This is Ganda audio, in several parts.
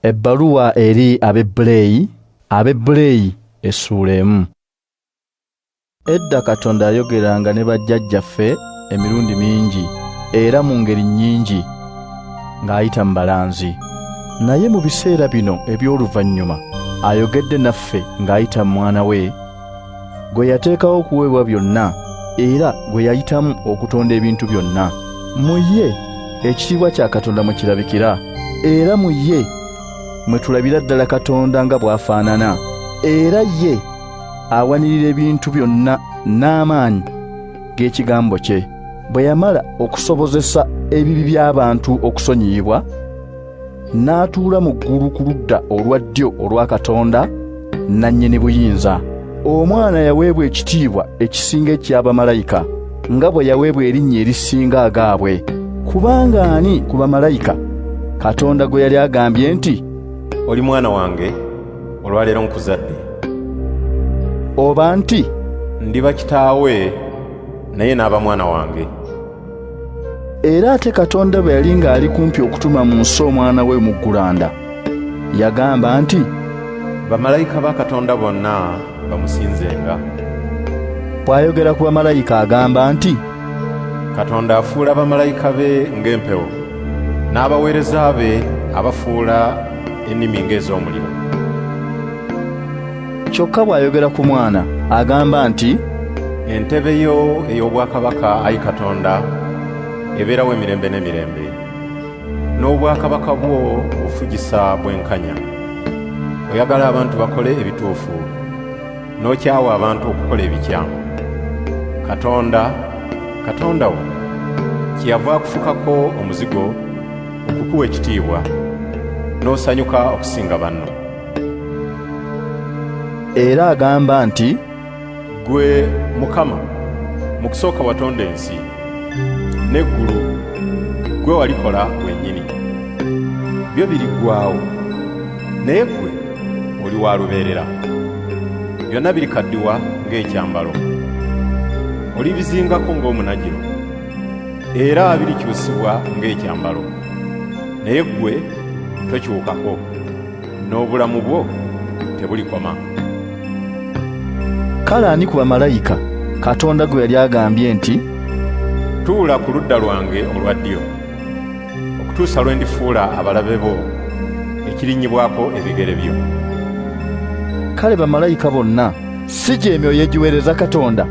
Ebbaluwa eri Abaebbulaniya essula 1. Edda Katonda ayogeranga ne bajjajjaffe emirundi mingi era mu ngeri nnyingi ng'ayita mu balanzi. Naye mu biseera bino eby'oluvannyuma ayogedde naffe ng'ayita mu Mwana we, gwe yateekawo okuweebwa byonna era gwe yayitamu okutonda ebintu byonna. Mu ye ekitiibwa kya Katonda mwe kirabikira, era mu ye mwe tulabira ddala Katonda nga bw'afaanana, era ye awanirira ebintu byonna n'amaanyi g'ekigambo kye. Bwe yamala okusobozesa ebibi by'abantu okusonyiyibwa, n'atuula mu ggulu ku ludda olwa ddyo olwa Katonda nannyini buyinza. Omwana yaweebwa ekitiibwa ekisinga eky'abamalayika, nga bwe yaweebwa erinnya erisinga agaabwe. Kubanga ani ku bamalayika Katonda gwe yali agambye nti, oli mwana wange, olwaleero nkuzadde? Oba nti, ndiba kitaawe naye n'aba mwana wange? Era ate Katonda bwe yali ng'ali kumpi okutuma mu nsi omwana we mu Luganda, yagamba nti, bamalayika ba Katonda bonna bamusinzenga. Bw'ayogera ku bamalayika agamba nti, Katonda afuula bamalayika be ng'empewo, n'abaweereza be abafuula ennimi ng'ez'omuliro. Kyokka bw'ayogera ku mwana agamba nti, entebe yo ey'obwakabaka, ayi Katonda, ebeerawo emirembe n'emirembe, n'obwakabaka bwo bufugisa bwenkanya. Oyagala abantu bakole ebituufu, n'okyawa abantu okukola ebikyamu. Katonda wo kyeyava akufukako omuzigo okukuwa ekitiibwa, n'osanyuka okusinga banno. Era agamba nti, gwe Mukama, mu kusooka watonda ensi n'eggulu, gwe walikola wennyini. Byo biriggwaawo, naye gwe oli wa lubeerera. Byonna birikaddiwa ng'ekyambalo, olibizingako ng'omunagiro, era birikyusibwa ng'ekyambalo, naye gwe tokyukako, n'obulamu bwo tebulikoma. Kale ani ku bamalayika Katonda gwe yali agambye nti, tuula ku ludda lwange olwa ddyo, okutuusa lwe ndifuula abalabe bo ekirinnyibwako ebigere byo? Kale bamalayika bonna si gy'emyoyo egiweereza Katonda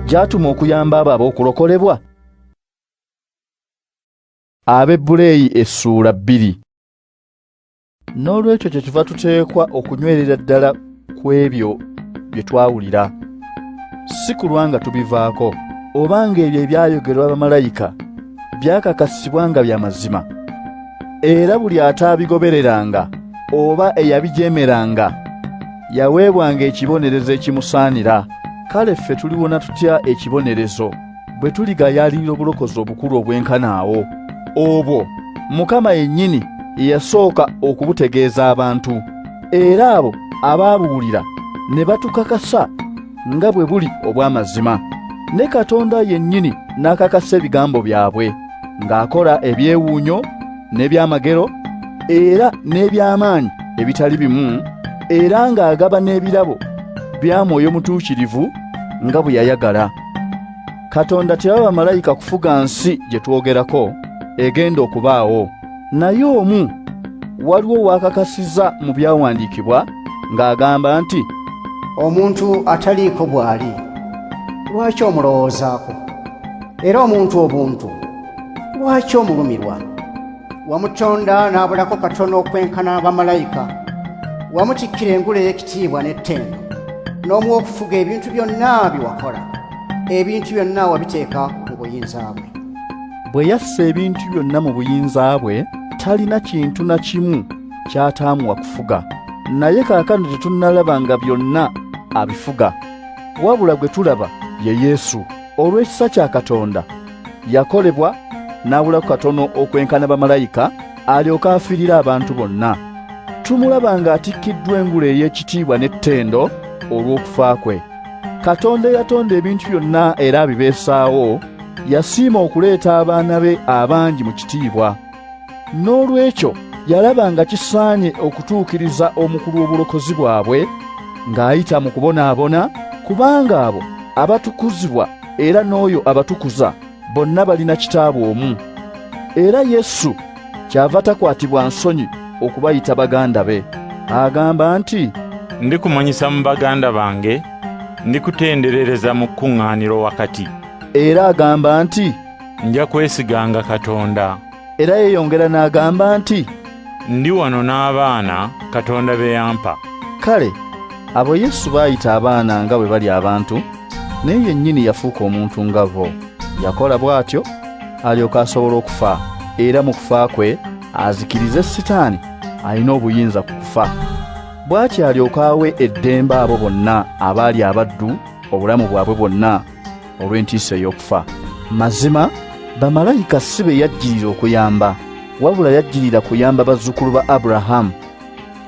gy'atuma okuyamba abo ab'okulokolebwa? Abaebbulaniya essula 2. N'olwekyo kyetuva tuteekwa okunywerera ddala ku ebyo bye twawulira, si kulwa nga tubivaako, obanga ebyo ebyayogerwa bamalayika byakakasibwa nga bya mazima, era buli ataabigobereranga oba eyabijeemeranga yaweebwanga ekibonerezo ekimusaanira. Kale ffe tuliwona tutya ekibonerezo bwe tuligayaalirira obulokozi obukulu obwenkana awo? Obwo Mukama yennyini ye yasooka okubutegeeza abantu, era abo abaabuwulira ne batukakasa nga bwe buli obw'amazima. Ne Katonda yennyini n'akakasa ebigambo byabwe, ng'akola ebyewuunyo n'ebyamagero era n'eby'amaanyi ebitali bimu, era ng'agaba n'ebirabo bya Mwoyo Mutuukirivu nga bwe yayagala. Katonda teyaba bamalayika kufuga nsi gye twogerako egenda okubaawo, naye omu waliwo w'akakasiza mu byawandiikibwa ng'agamba nti, omuntu ataliiko bw'ali, lwaki omulowoozaako? Era omuntu obuntu, lwaki omulumirwa? Wamutonda n'abulako katono okwenkana bamalayika, wamutikkira engule y'ekitiibwa n'ettendo, n'omuwa okufuga ebintu byonna bye wakola. Ebintu byonna wabiteeka mu buyinza bwe. Bwe yassa ebintu byonna mu buyinza bwe, talina kintu na kimu ky'ataamuwa kufuga. Naye kaakano tetunnalaba nga byonna abifuga, wabula gwe tulaba ye Yesu. Olw'ekisa kya Katonda yakolebwa n'abulako katono okwenkana bamalayika, alyoke afiirire abantu bonna. Tumulaba ng'atikkiddwa engule ey'ekitiibwa n'ettendo olw'okufa kwe. Katonda yatonda ebintu byonna era abibeesaawo, yasiima okuleeta abaana be abangi mu kitiibwa. N'olwekyo yalaba nga kisaanye okutuukiriza omukulu w'obulokozi bwabwe ng'ayita mu kubonaabona, kubanga abo abatukuzibwa era n'oyo abatukuza bonna balina kitaabu omu. Era Yesu kyava takwatibwa nsonyi okubayita baganda be. Agamba nti, ndikumanyisa mu baganda bange, ndikutenderereza mu kuŋŋaaniro wakati. Era agamba nti, nja kwesiganga Katonda. Era yeyongera n'agamba nti, ndi wano n'abaana Katonda be yampa. Kale abo Yesu baayita abaana nga bwe bali abantu, naye yennyini yafuuka omuntu nga bo. Yakola bw'atyo alyoka asobola okufa, era mu kufa kwe azikirize Sitaani alina obuyinza ku kufa. Bw'atyo alyoka awe eddembe abo bonna abaali abaddu obulamu bwabwe bwonna olw'entiisa ey'okufa. Mazima bamalayika si be yajjirira okuyamba, wabula yajjirira kuyamba bazzukulu ba Abulahamu.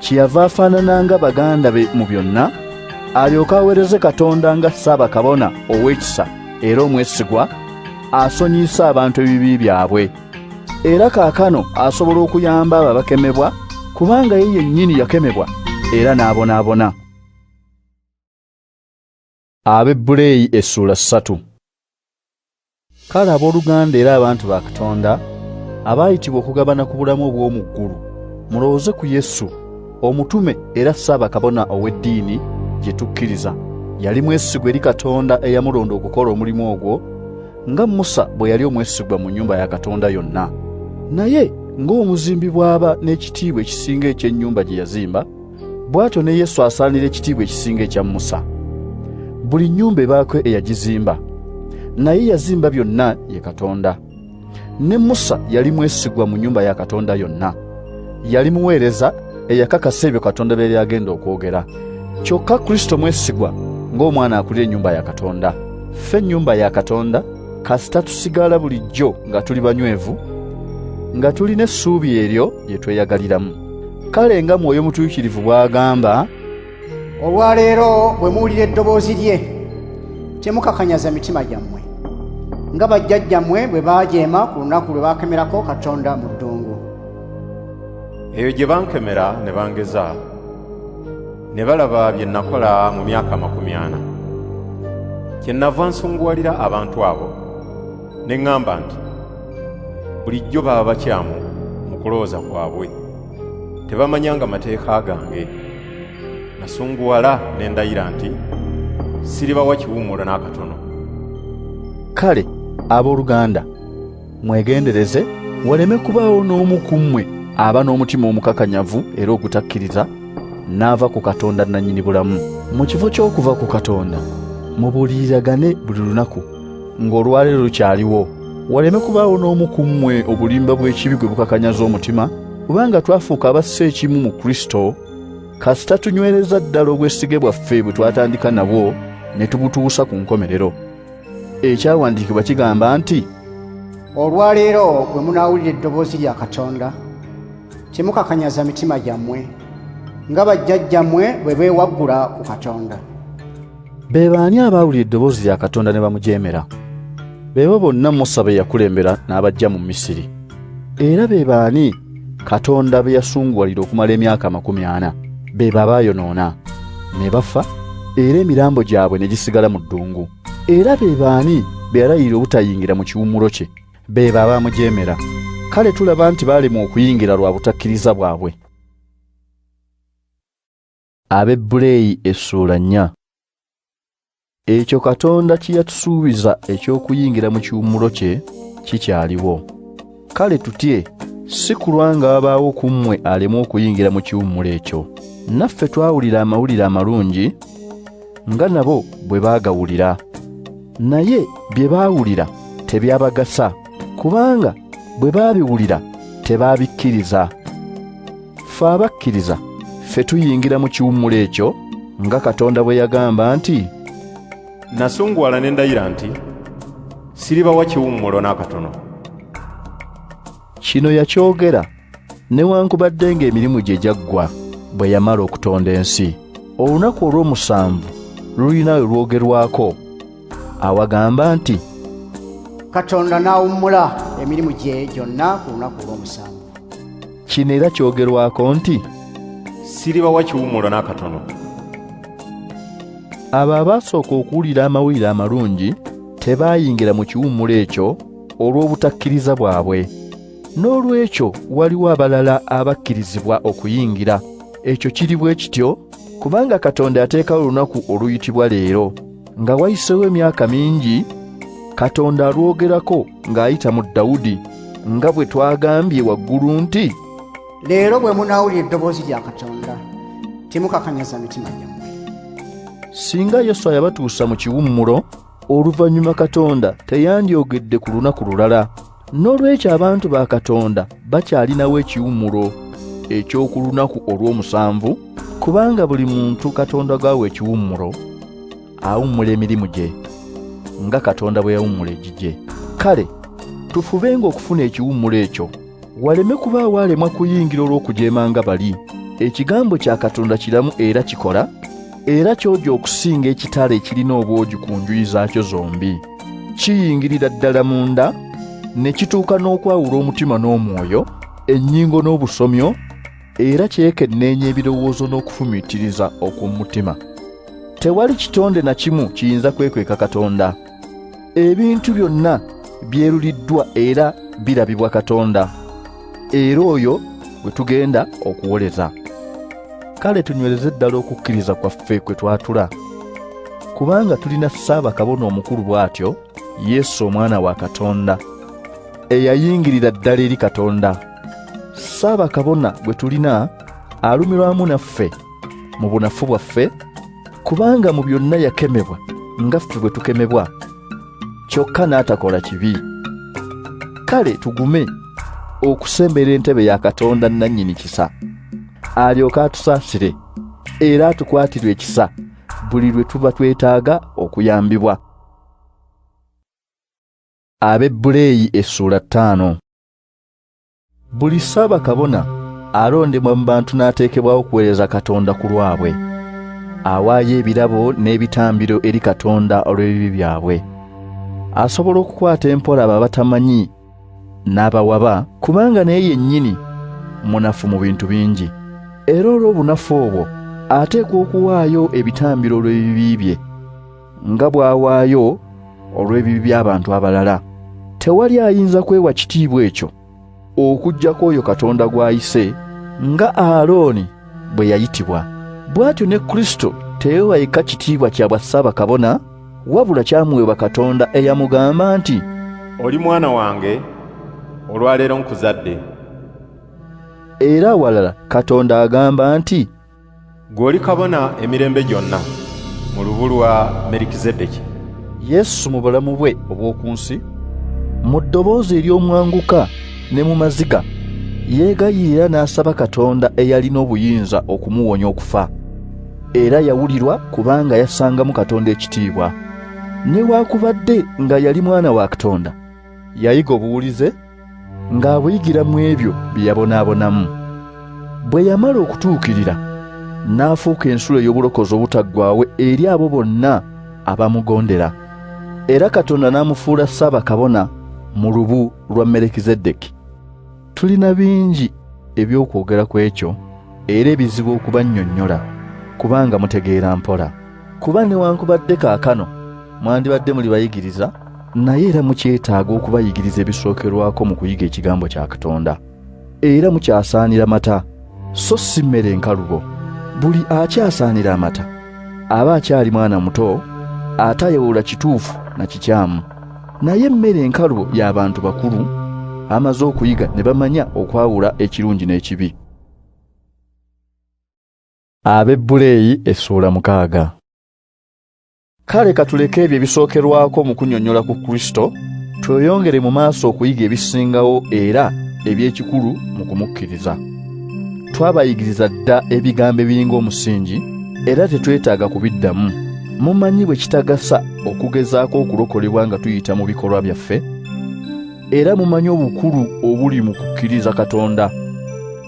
Kyeyava afaanana nga baganda be mu byonna, alyoka aweereze Katonda nga ssaabakabona ow'ekisa era omwesigwa, asonyiisa abantu ebibi byabwe. Era kaakano asobola okuyamba abo abakemebwa, kubanga ye yennyini yakemebwa era n'abonaabona. Abaebbulaniya essula 3. Kale abooluganda era abantu ba Katonda abaayitibwa okugabana ku bulamu obw'omu ggulu, mulowooze ku Yesu, omutume era ssaabakabona ow'eddiini gye tukkiriza. Yali mwesigwa eri Katonda eyamulonda okukola omulimu ogwo, nga Musa bwe yali omwesigwa mu nnyumba ya Katonda yonna. Naye ng'omuzimbi bw'aba n'ekitiibwa ekisinga eky'ennyumba gye yazimba, bw'atyo ne Yesu asaanira ekitiibwa ekisinga ekya Musa. Buli nnyumba ebaako eyagizimba, naye yazimba byonna ye Katonda. Ne Musa yali mwesigwa mu nnyumba ya Katonda yonna. Yali muweereza eyakakasa ebyo Katonda bye yali agenda okwogera. Kyokka Kristo mwesigwa ng'omwana akulira ennyumba ya Katonda. Ffe ennyumba ya Katonda kasita tusigala bulijjo nga tuli banywevu, nga tulina essuubi eryo lye tweyagaliramu. Kale nga Mwoyo Mutuukirivu bw'agamba, olwaleero bwe muwulira eddoboozi lye, temukakanyaza mitima gyammwe, nga bajjajjammwe bwe baajeema ku lunaku lwe baakemerako Katonda mu ddungu. Eyo gye bankemera ne bangeza, ne balaba bye nakola mu myaka 40. Kyennava nsunguwalira abantu abo, ne ŋŋamba nti bulijjo baba bakyamu mu kulowooza kwabwe, tebamanyanga mateeka gange. Nasunguwala ne ndayira nti siribawa kiwummulo n'akatono. Kale abooluganda, mwegendereze waleme kubaawo n'omu ku mmwe aba n'omutima omukakanyavu era ogutakkiriza, n'ava ku Katonda nannyini bulamu. Mu kifo ky'okuva ku Katonda mubuuliriragane buli lunaku ng'olwaleero lukyaliwo. Waleme kubaawo n'omu ku mmwe obulimba bw'ekibi gwe bukakanyaza omutima, kubanga twafuuka abassa ekimu mu Kristo, kasita tunywereza ddala obwesige bwaffe bwe twatandika nabwo ne tubutuusa ku nkomerero. Ekyawandiikibwa kigamba nti, olwaleero bwe munaawulira eddoboozi lya Katonda, temukakanyaza mitima gyammwe, nga bajjajjammwe bwe beewaggula ku Katonda. Be baani abaawulira eddoboozi lya Katonda ne bamujeemera? Beebo bonna Musa be yakulembera n'abajja mu Misiri. Era be baani Katonda be yasunguwalira okumala emyaka 40? Be babaayonoona ne bafa, era emirambo gyabwe ne gisigala mu ddungu. Era be baani be yalayirira obutayingira mu kiwummulo kye? Be babaamujeemera. Kale tulaba nti baalemwa okuyingira lwa butakkiriza bwabwe. Abaebbulaniya essula 4. Ekyo Katonda kye yatusuubiza eky'okuyingira mu kiwummulo kye kikyaliwo. Kale tutye, si kulwa nga wabaawo ku mmwe alema okuyingira mu kiwummulo ekyo. Naffe twawulira amawulire amalungi nga nabo bwe baagawulira, naye bye baawulira tebyabagasa, kubanga bwe baabiwulira tebaabikkiriza. Ffe abakkiriza, ffe tuyingira mu kiwummulo ekyo nga Katonda bwe yagamba nti, nasunguwala ne ndayira nti siribawa kiwummulo n'akatono. Kino yakyogera newankubadde ng'emirimu gye gyaggwa bwe yamala okutonda ensi. Olunaku olw'omusanvu lulina we lwogerwako, awagamba nti, Katonda n'awummula emirimu gye gyonna ku lunaku olw'omusanvu. kino era kyogerwako nti siribawa kiwummulo n'akatono. abo abaasooka okuwulira amawulire amalungi tebaayingira mu kiwummulo ekyo olw'obutakkiriza bwabwe. N'olwekyo waliwo abalala abakkirizibwa okuyingira. Ekyo kiri bwe kityo kubanga Katonda yateekawo olunaku oluyitibwa leero. Nga wayiseewo emyaka mingi, Katonda alwogerako ng'ayita mu Dawudi, nga bwe twagambye waggulu nti, leero bwe munaawulira eddoboozi lya Katonda temukakanyaza mitima gyammwe. Singa Yesu yabatuusa mu kiwummulo, oluvannyuma Katonda teyandyogedde ku lunaku lulala. N'olwekyo abantu ba Katonda bakyalinawo ekiwummulo eky'oku lunaku olw'omusanvu, kubanga buli muntu Katonda gaawe ekiwummulo awummula emirimu gye nga Katonda bwe yawummula egigye. Kale tufubenga okufuna ekiwummulo ekyo, waleme kubaawo alemwa kuyingira olw'okujeema nga bali. Ekigambo kya Katonda kiramu era kikola, era kyoja okusinga ekitala ekirina obwogi ku njuyi zaakyo zombi. Kiyingirira ddala munda ne kituuka n'okwawula omutima n'omwoyo, ennyingo n'obusomyo, era kyekenneenya ebirowoozo n'okufumiitiriza okw'omutima. Tewali kitonde na kimu kiyinza kwekweka Katonda. Ebintu byonna byeruliddwa era birabibwa Katonda, era oyo gwe tugenda okuwoleza. Kale tunywereze ddala okukkiriza kwaffe kwe twatula, kubanga tulina Ssaabakabona omukulu bw'atyo, Yesu omwana wa Katonda, eyayingirira ddala eri Katonda. Ssaabakabona gwe tulina alumirwamu naffe mu bunafu bwaffe, kubanga mu byonna yakemebwa nga ffe bwe tukemebwa, kyokka n'atakola kibi. Kale tugume okusembera entebe ya Katonda nannyini kisa, alyoka atusaasire era atukwatirwe ekisa buli lwe tuba twetaaga okuyambibwa. Abaebbulaniya essula 5. Buli Ssaabakabona alondebwa mu bantu n'ateekebwawo okuweereza Katonda ku lwabwe. Awaayo ebirabo n'ebitambiro eri Katonda olw'ebibi byabwe. Asobola okukwata empola abo abatamanyi n'abawaba, kubanga naye yennyini munafu mu bintu bingi. Era olw'obunafu obwo ateekwa okuwaayo ebitambiro olw'ebibi bye, nga bw'awaayo olw'ebibi by'abantu abalala. Tewali ayinza kwewa kitiibwa ekyo okuggyako oyo Katonda gw'ayise, nga Alooni bwe yayitibwa. Bw'atyo ne Kristo teyeewa yekka kitiibwa kya bwa Ssaabakabona, wabula kyamuweebwa Katonda eyamugamba nti, oli mwana wange, olwaleero nkuzadde. Era awalala Katonda agamba nti, gw'oli kabona emirembe gyonna mu lubu lwa Merikizedeki. Yesu mu bulamu bwe obw'oku nsi, mu ddoboozi ery'omwanguka ne mu maziga, yeegayirira n'asaba Katonda eyalina obuyinza okumuwonya okufa. Era yawulirwa kubanga yassangamu Katonda ekitiibwa. Newaakubadde nga yali mwana wa Katonda, yayiga obuwulize ng'abuyigira mu ebyo bye yabonaabonamu. Bwe yamala okutuukirira, n'afuuka ensulo ey'obulokozi obutaggwaawo eri abo bonna abamugondera. Era Katonda n'amufuula Ssaabakabona mu lubu lwa Merikizedeki. Tulina bingi eby'okwogera ku ekyo, era ebizibu okubannyonnyola, kubanga mutegeera mpola. Kuba newankubadde kaakano mwandibadde muli bayigiriza, naye era mukyetaaga okubayigiriza ebisookerwako mu kuyiga ekigambo kya Katonda. Era mukyasaanira mata, so si mmere enkalubo. Buli akyasaanira amata aba akyali mwana muto, atayawula kituufu na kikyamu. Naye emmere enkalubo y'abantu bakulu amaze okuyiga ne bamanya okwawula ekirungi n'ekibi. Abaebbulaniya essula 6. Kale katuleke ebyo ebisookerwako mu kunnyonnyola ku Kristo, tweyongere mu maaso okuyiga ebisingawo era eby'ekikulu mu kumukkiriza. Twabayigiriza dda ebigambo ebiringa omusingi, era tetwetaaga kubiddamu. Mumanyi bwe kitagasa okugezaako okulokolebwa nga tuyita mu bikolwa byaffe, era mumanyi obukulu obuli mu kukkiriza Katonda.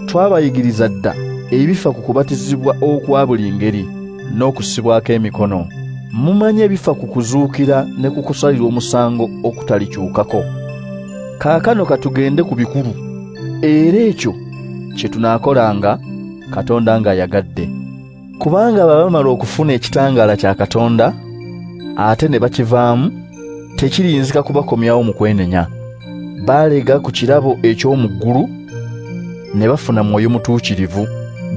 Twabayigiriza dda ebifa ku kubatizibwa okwa buli ngeri n'okusibwako emikono. Mumanyi ebifa ku kuzuukira ne ku kusalirwa omusango okutalikyukako. Kaakano katugende ku bikulu, era ekyo kye tunaakolanga Katonda ng'ayagadde. Kubanga baba bamala okufuna ekitangaala kya Katonda ate ne bakivaamu, tekiyinzika kubakomyawo mu kwenenya. Baalega ku kirabo eky'omu ggulu ne bafuna mwoyo mutuukirivu.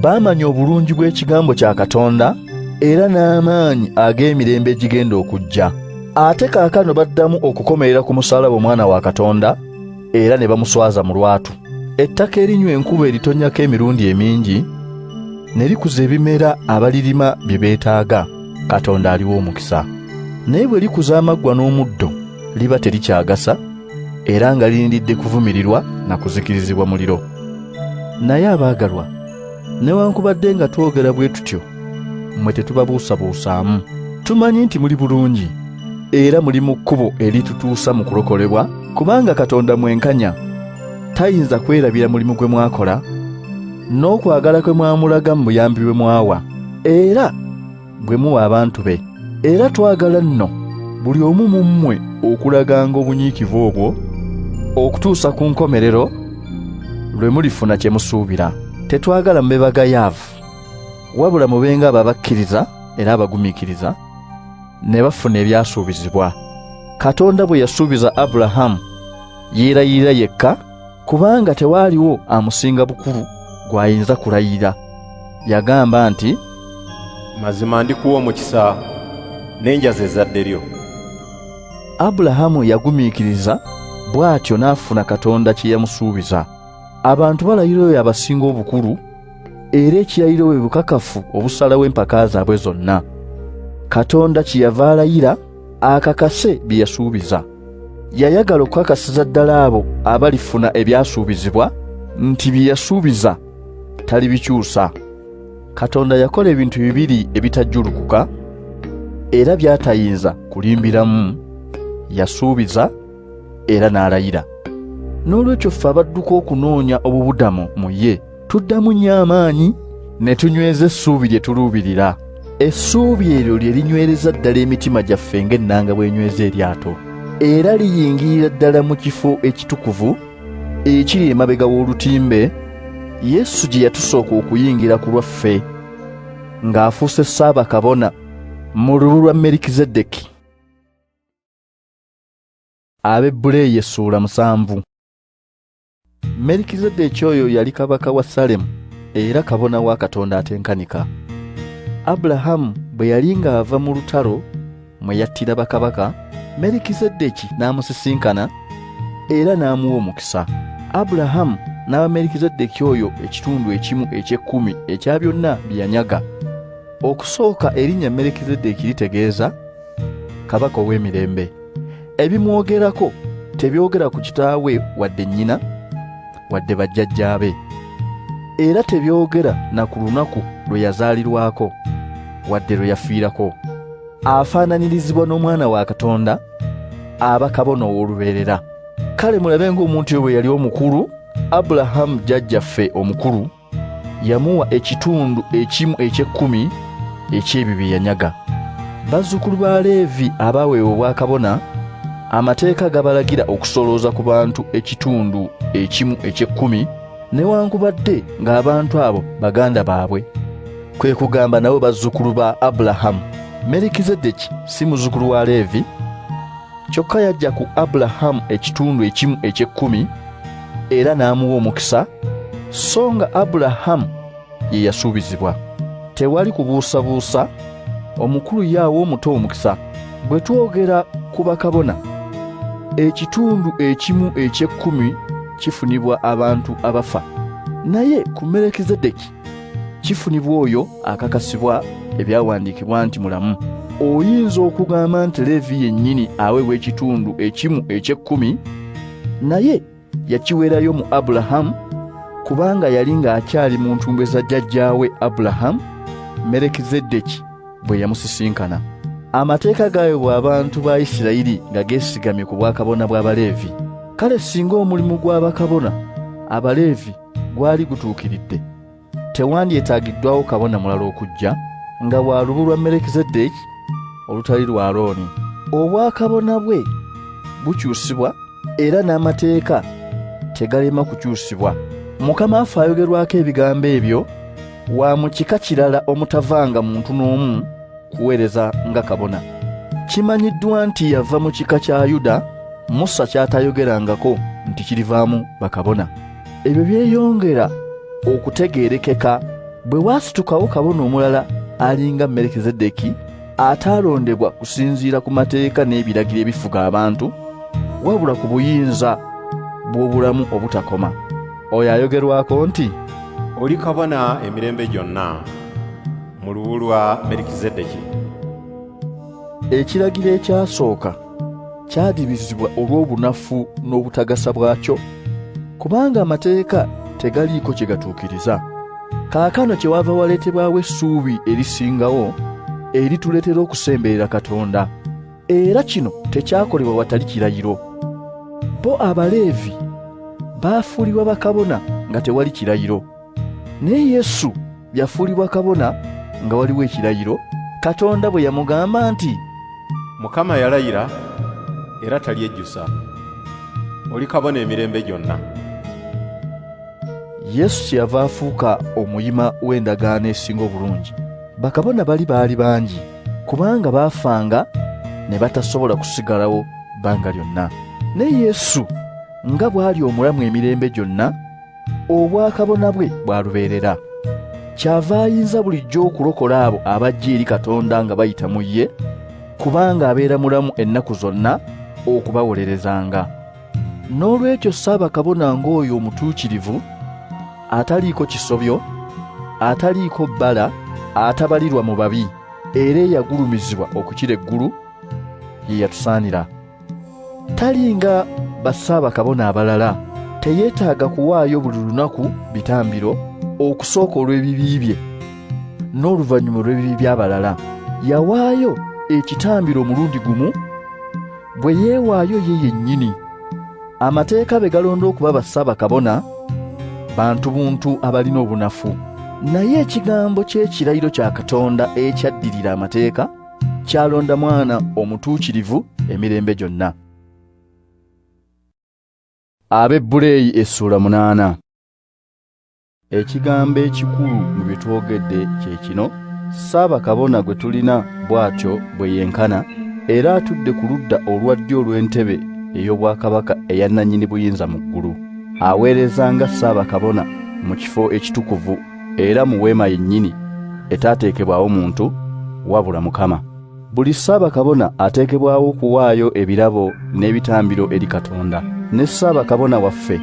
Baamanya obulungi bw'ekigambo kya Katonda era n'amaanyi ag'emirembe egigenda okujja. Ate kaakano baddamu okukomerera ku musaalaba Omwana wa Katonda era ne bamuswaza mu lwatu. Ettaka erinywa enkuba eritonnyako emirundi emingi ne likuza ebimera abalirima bye beetaaga, Katonda aliwo omukisa. Naye bwe likuza amaggwa n'omuddo liba terikyagasa era nga lirindidde kuvumirirwa na kuzikirizibwa muliro. Naye abaagalwa, newankubadde nga twogera bwe tutyo, mmwe tetubabuusabuusaamu. Tumanyi nti muli bulungi era muli mu kkubo eritutuusa mu kulokolebwa, kubanga Katonda mwenkanya tayinza kwerabira mulimu gwe mwakola n'okwagala kwe mwamulaga mu buyambi bwe mwawa era bwe muwa abantu be. Era twagala nno buli omu mu mmwe okulaganga obunyiikivu obwo okutuusa ku nkomerero lwe mulifuna kye musuubira. Tetwagala mube bagayaavu, wabula mubenga abo abakkiriza era abagumiikiriza ne bafuna ebyasuubizibwa. Katonda bwe yasuubiza Abulahamu yeerayirira yekka, kubanga tewaaliwo amusinga bukulu gw'ayinza kulayirira. Yagamba nti, mazima ndikuwa omukisa n'enjaza ezzadde lyo. Abulahamu yagumiikiriza, bw'atyo n'afuna Katonda kye yamusuubiza. Abantu balayira oyo abasinga obukulu era ekirayiro bwe bukakafu obusalawo empaka zaabwe zonna. Katonda kyeyava alayira akakase bye yasuubiza. Yayagala okukakasiza ddala abo abalifuna ebyasuubizibwa nti bye yasuubiza talibikyusa. Katonda yakola ebintu bibiri ebitajjulukuka era byatayinza kulimbiramu. Yasuubiza era n'alayira. N'olwekyo ffe abadduka okunoonya obubudamu mu ye tuddamu nnyo amaanyi ne tunyweza essuubi lye tuluubirira. Essuubi eryo lye linywereza ddala emitima gyaffe ng'ennanga bw'enyweza eryato, era liyingirira ddala mu kifo ekitukuvu ekiri emabega w'olutimbe Yesu gye yatusooka okuyingira ku lwaffe ng'afuuse ssaabakabona mu lubu lwa Merikizedeki. Abaebbulaniya essuula 7. Merikizedeki oyo yali kabaka wa Salemu era kabona wa Katonda atenkanika. Abulahamu bwe yali ng'ava mu lutalo mwe yattira bakabaka, Merikizedeki n'amusisinkana era n'amuwa omukisa. Abulahamu n'aba Merikizedeki oyo ekitundu ekimu eky'ekkumi ekya byonna bye yanyaga. Okusooka erinnya Merikizedeki litegeeza kabaka ow'emirembe. Ebimwogerako tebyogera ku kitaawe wadde nnyina wadde bajjajjaabe, era tebyogera na ku lunaku lwe yazaalirwako wadde lwe yafiirako. Afaananirizibwa n'Omwana wa Katonda aba kabona ow'olubeerera. Kale mulabe ng'omuntu oyo bwe yali omukulu, Abulahamu jjajjaffe omukulu yamuwa ekitundu ekimu eky'ekkumi eky'ebyo bye yanyaga. Bazzukulu ba Leevi abaaweebwa obwakabona, amateeka gabalagira okusolooza ku bantu ekitundu ekimu eky'ekkumi, newankubadde ng'abantu abo baganda baabwe, kwe kugamba nabo bazzukulu ba Abulahamu. Merikizedeki si muzzukulu wa Leevi, kyokka yajja ku Abulahamu ekitundu ekimu eky'ekkumi era n'amuwa omukisa, so nga Abulahamu ye yasuubizibwa. Tewali kubuusabuusa, omukulu yaawa omuto omukisa. Bwe twogera ku bakabona, ekitundu ekimu eky'ekkumi kifunibwa abantu abafa, naye ku Merikizedeki kifunibwa oyo akakasibwa ebyawandiikibwa nti mulamu. Oyinza okugamba nti Leevi yennyini aweebwa ekitundu ekimu eky'ekkumi, naye yakiweerayo mu Abulahamu kubanga yali ng'akyali mu ntumbwe za jjajjaawe Abulahamu Merikizedeki bwe yamusisinkana. Amateeka gaayobwa abantu ba Isirayiri nga geesigamye ku bwakabona bw'Abaleevi. Kale singa omulimu gw'abakabona Abaleevi gwali gutuukiridde, tewandyetaagiddwawo kabona mulala okujja nga bwa lubu lwa Merikizedeki olutali lwa Alooni. Obwakabona bwe bukyusibwa era n'amateeka tegalema kukyusibwa Mukama waffe ayogerwako ebigambo ebyo wa mu kika kirala omutavanga muntu n'omu kuweereza nga kabona. Kimanyiddwa nti yava mu kika kya Yuda, Musa kyatayogerangako nti kirivaamu bakabona. Ebyo byeyongera okutegeerekeka bwe wasitukawo kabona omulala alinga Melikizedeki ataalondebwa kusinziira ku mateeka n'ebiragiro ebifuga abantu, wabula ku buyinza bw'obulamu obutakoma. Oyo ayogerwako nti oli kabona emirembe gyonna mu lubu lwa Melikizedeki. Ekiragiro ekyasooka kyadibizibwa olw'obunafu n'obutagasa bwakyo, kubanga amateeka tegaliiko kye gatuukiriza. Kaakano kyewava waleetebwawo essuubi erisingawo erituleetera okusemberera Katonda, era kino tekyakolebwa watali kirayiro. Bo Abaleevi baafuulibwa bakabona nga tewali kirayiro, naye Yesu yafuulibwa kabona nga waliwo ekirayiro, Katonda bwe yamugamba nti, Mukama yalayira era talyejjusa, oli kabona emirembe gyonna. Yesu kyeyava afuuka omuyima w'endagaano esinga obulungi. Bakabona baali bangi, kubanga baafanga ne batasobola kusigalawo bbanga lyonna. Ne Yesu nga bw'ali omulamu emirembe gyonna, obwakabona bwe bwalubeerera. Kyava ayinza bulijjo okulokola abo abajja eri Katonda nga bayita mu ye, kubanga abeera mulamu ennaku zonna okubawolerezanga. N'olwekyo Ssaabakabona ng'oyo omutuukirivu, ataliiko kisobyo, ataliiko bbala, atabalirwa mu babi, era eyagulumizibwa okukira eggulu, ye yatusaanira. Talinga bassaabakabona abalala, teyeetaaga kuwaayo buli lunaku bitambiro okusooka olw'ebibi bye n'oluvannyuma olw'ebibi by'abalala. Yawaayo ekitambiro omulundi gumu bwe yeewaayo ye yennyini. Amateeka be galonda okuba bassaabakabona bantu buntu abalina obunafu, naye ekigambo ky'ekirayiro kya Katonda ekyaddirira amateeka kyalonda mwana omutuukirivu emirembe gyonna. Abaebbulaniya essula 8. Ekigambo ekikulu mu bye twogedde kye kino: Ssaabakabona gwe tulina bw'atyo bwe yenkana, era atudde ku ludda olwa ddyo olw'entebe ey'obwakabaka eya nannyini buyinza mu ggulu. Aweereza nga Ssaabakabona mu kifo ekitukuvu era mu weema yennyini etaateekebwawo muntu wabula Mukama. Buli Ssaabakabona ateekebwawo okuwaayo ebirabo n'ebitambiro eri Katonda, ne Ssaabakabona waffe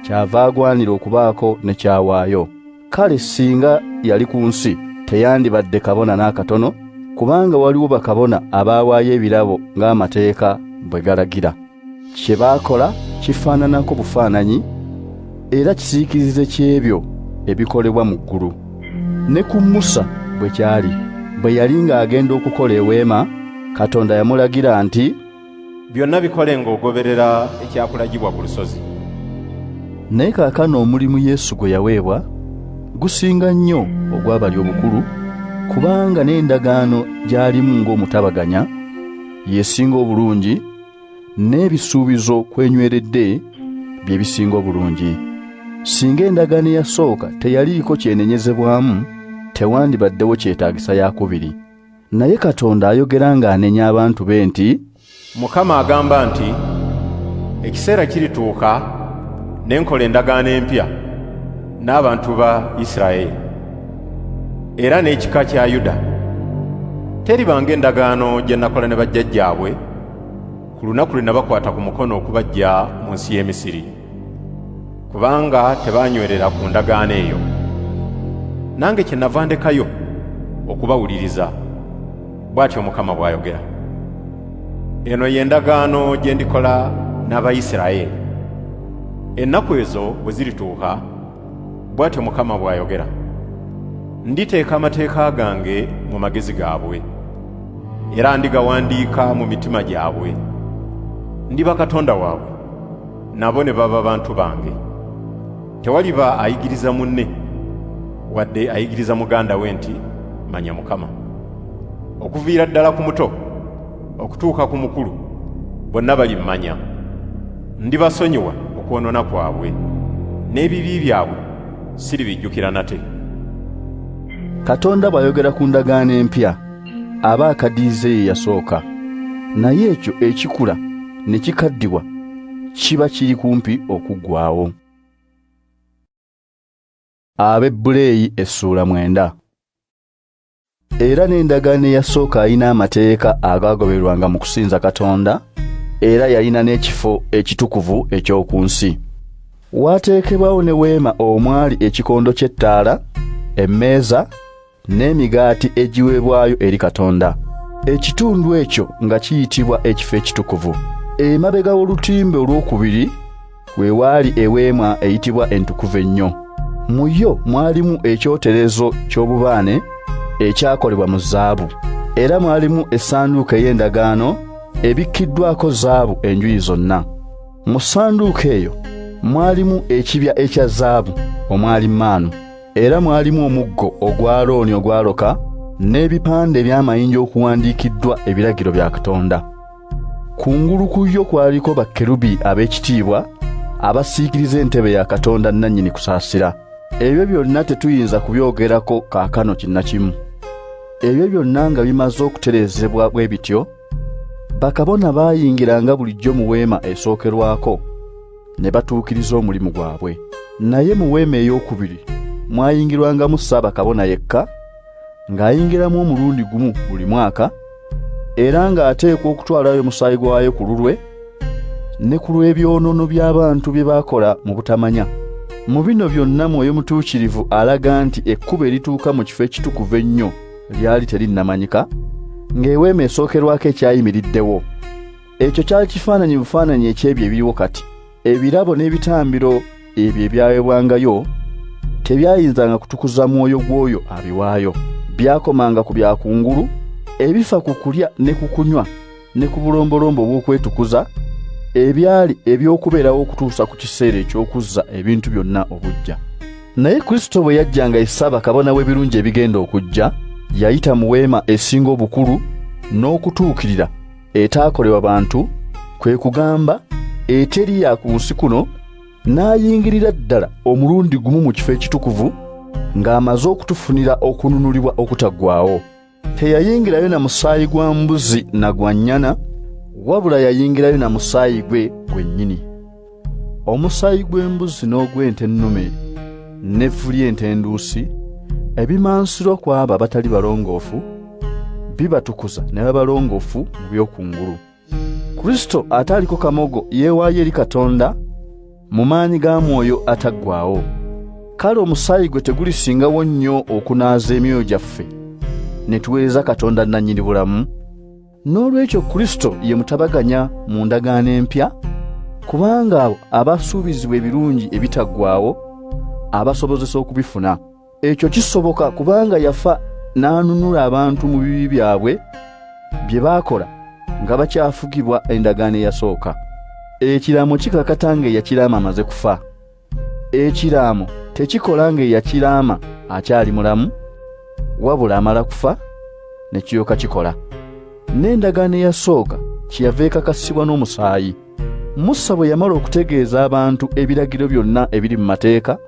kyava agwanira okubaako ne kyawaayo. Kale singa yali ku nsi teyandibadde kabona n'akatono, kubanga waliwo bakabona abaawaayo ebirabo ng'amateeka bwe galagira. Kye baakola kifaananako bufaananyi era kisiikirize ky'ebyo ebikolebwa mu ggulu. Ne ku Musa bwe kyali, bwe yali ng'agenda okukola eweema, Katonda yamulagira nti, byonna bikole ng'ogoberera ekyakulagibwa ku lusozi. Naye kaakano omulimu Yesu gwe yaweebwa gusinga nnyo ogw'abali obukulu, kubanga n'endagaano gy'alimu ng'omutabaganya yesinga obulungi, n'ebisuubizo kwenyweredde bye bisinga obulungi. Singa endagaano eyasooka teyaliiko kyenenyezebwamu, tewandibaddewo kyetaagisa yakubiri. Naye Katonda ayogera ng'anenya abantu be nti, Mukama agamba nti, ekiseera kirituuka ne nkola endagaano empya n'abantu ba Isirayiri era n'ekika kya Yuda. Teribanga endagaano gye nakola ne bajjajjaabwe ku lunaku lwe nabakwata ku mukono okubaggya mu nsi y'e Misiri, kubanga tebaanywerera ku ndagaano eyo. Nange kyenava ndekayo okubawuliriza, bw'atyo Mukama bw'ayogera. Eno y'endagaano gye ndikola n'Abayisirayiri ennaku ezo bwe zirituuka, bw'atyo Mukama bw'ayogera. Nditeeka amateeka gange mu magezi gaabwe, era ndigawandiika mu mitima gyabwe. Ndiba Katonda waabwe, nabo ne baba bantu bange. Tewaliba ayigiriza munne wadde ayigiriza muganda we nti, manya Mukama. Okuviira ddala ku muto okutuuka ku mukulu, bonna bali mmanya. Ndibasonyiwa okwonoona kwabwe, n'ebibi byabwe siribijjukira nate. Katonda bw'ayogera ku ndagaano empya aba akadiize ye yasooka, naye ekyo ekikula ne kikaddibwa kiba kiri kumpi okuggwaawo. Abaebbulaniya essuula 9. Era n'endagaano eyasooka alina amateeka agaagoberwanga mu kusinza Katonda, era yalina n'ekifo ekitukuvu eky'oku nsi. Waateekebwawo ne weema omwali ekikondo ky'ettaala, emmeeza n'emigaati egiweebwayo eri Katonda. Ekitundu ekyo nga kiyitibwa ekifo ekitukuvu. Emabega w'olutimbe olwokubiri we waali eweema eyitibwa entukuvu ennyo. Mu yo mwalimu ekyoterezo ky'obubaane ekyakolebwa mu zaabu, era mwalimu essanduuko ey'endagaano ebikkiddwako zaabu enjuyi zonna. Mu ssanduuko eyo mwalimu ekibya ekya zaabu omwali maanu, era mwalimu omuggo ogwa Alooni ogwaloka n'ebipande by'amayinja okuwandiikiddwa ebiragiro bya Katonda. Kungulu ku yo kwaliko bakkerubi ab'ekitiibwa abasiikiriza entebe ya Katonda nannyini kusaasira. Ebyo byonna tetuyinza kubyogerako kaakano kinnakimu. Ebyo byonna nga bimaze okutereezebwa bwe bityo, bakabona baayingiranga bulijjo mu weema esookerwako ne batuukiriza omulimu gwabwe. Naye mu weema ey'okubiri mwayingirwangamu ssaabakabona yekka, ng'ayingiramu omulundi gumu buli mwaka, era ng'ateekwa okutwalayo omusaayi gwayo ku lulwe ne ku lw'ebyonoono by'abantu bye baakola mu butamanya. Mu bino byonna Mwoyo Mutuukirivu alaga nti ekkubo erituuka mu kifo ekitukuvu ennyo lyali terinnamanyika, ng'eweema esookerwako ekyayimiriddewo. Ekyo kyali kifaananyi bufaananyi eky'ebyo ebiriwo kati. Ebirabo n'ebitambiro ebyo ebyaweebwangayo tebyayinzanga kutukuza mwoyo gw'oyo abiwaayo. Byakomanga ku byakungulu ebifa ku kulya ne ku kunywa ne ku bulombolombo bw'okwetukuza ebyali eby'okubeerawo okutuusa ku kiseera eky'okuzza ebintu byonna obujja. Naye Kristo bwe yajjanga Ssaabakabona w'ebirungi ebigenda okujja, yayita mu weema esinga obukulu n'okutuukirira etaakolebwa bantu, kwe kugamba eteri ya ku nsi kuno, n'ayingirira ddala omulundi gumu mu kifo ekitukuvu ng'amaze okutufunira okununulibwa okutaggwaawo. Teyayingirayo na musaayi gwa mbuzi na gwa nnyana, wabula yayingirayo na musaayi gwe gwennyini. Omusaayi gw'embuzi n'ogw'ente ennume n'evvu ly'ente enduusi ebimansirwa ku abo abatali balongoofu bibatukuza ne babalongoofu mu by'okungulu. Kristo ataaliko kamogo yeewaayo eri Katonda mu maanyi ga Mwoyo ataggwaawo. Kale omusaayi gwe tegulisingawo nnyo okunaaza emyoyo gyaffe ne tuweereza Katonda nannyini bulamu? N'olwekyo Kristo ye mutabaganya mu ndagaano empya, kubanga abo abasuubizibwa ebirungi ebitaggwaawo abasobozesa okubifuna. Ekyo kisoboka kubanga yafa n'anunula abantu mu bibi byabwe bye baakola nga bakyafugibwa endagaano eyasooka. Ekiraamo kikakata ng'eyakiraama amaze kufa. Ekiraamo tekikola ng'eyakiraama akyali mulamu, wabula amala kufa ne kiryoka kikola. N'endagaano eyasooka kyeyava ekakasibwa n'omusaayi. Musa bwe yamala okutegeeza abantu ebiragiro byonna ebiri mu mateeka,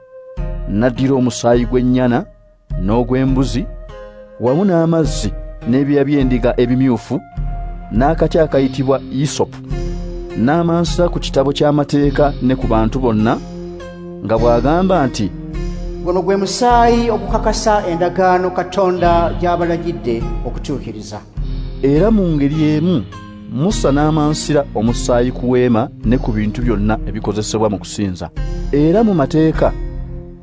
n'addira omusaayi gw'ennyana n'ogw'embuzi wamu n'amazzi n'ebyoya by'endiga ebimyufu n'akati akayitibwa isopu, n'amansira ku kitabo ky'amateeka ne ku bantu bonna, nga bw'agamba nti, guno gwe musaayi ogukakasa endagaano Katonda gy'abalagidde okutuukiriza. Era mu ngeri emu Musa n'amansira omusaayi ku weema ne ku bintu byonna ebikozesebwa mu kusinza. Era mu mateeka